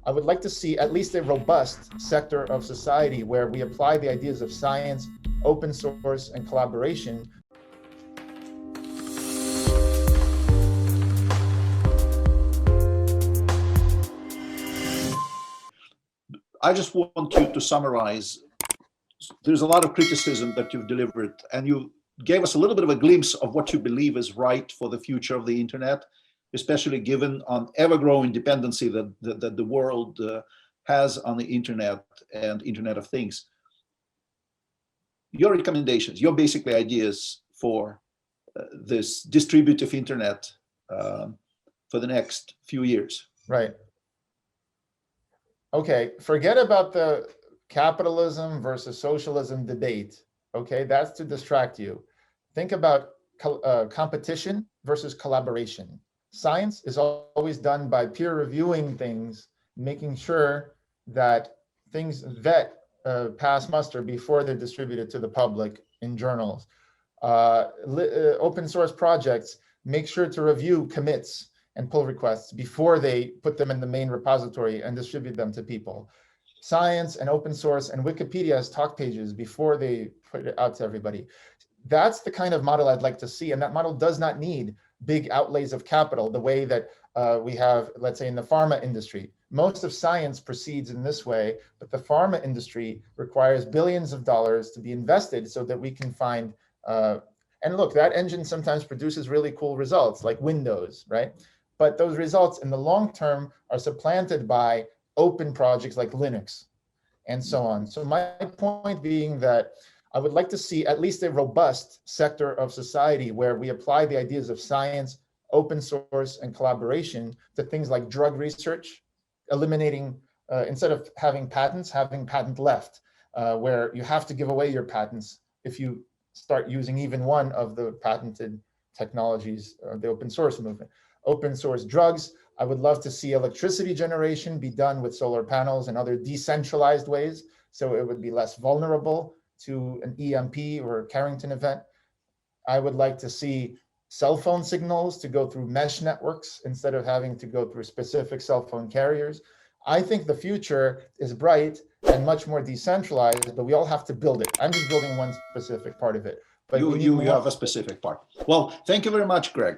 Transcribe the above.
I would like to see at least a robust sector of society where we apply the ideas of science, open source, and collaboration. I just want you to summarize. There's a lot of criticism that you've delivered, and you gave us a little bit of a glimpse of what you believe is right for the future of the internet, especially given on ever-growing dependency that the world has on the internet and Internet of Things. Your recommendations, your basically ideas for this distributive internet for the next few years. Right. Okay, forget about the capitalism versus socialism debate. Okay, that's to distract you. Think about competition versus collaboration. Science is always done by peer reviewing things, making sure that things pass muster before they're distributed to the public in journals. Open source projects make sure to review commits and pull requests before they put them in the main repository and distribute them to people. Science and open source and Wikipedia has talk pages before they put it out to everybody. That's the kind of model I'd like to see. And that model does not need big outlays of capital the way that we have, let's say, in the pharma industry. Most of science proceeds in this way, but the pharma industry requires billions of dollars to be invested so that we can find, and look, that engine sometimes produces really cool results like Windows, right? But those results in the long term are supplanted by open projects like Linux and so on. So my point being that I would like to see at least a robust sector of society where we apply the ideas of science, open source, and collaboration to things like drug research, eliminating, instead of having patents, having patent left, where you have to give away your patents if you start using even one of the patented technologies, the open source movement. Open source drugs, I would love to see electricity generation be done with solar panels and other decentralized ways, so it would be less vulnerable to an EMP or a Carrington event. I would like to see cell phone signals to go through mesh networks instead of having to go through specific cell phone carriers. I think the future is bright and much more decentralized, but we all have to build it. I'm just building one specific part of it. But you have a specific part. Well, thank you very much, Greg.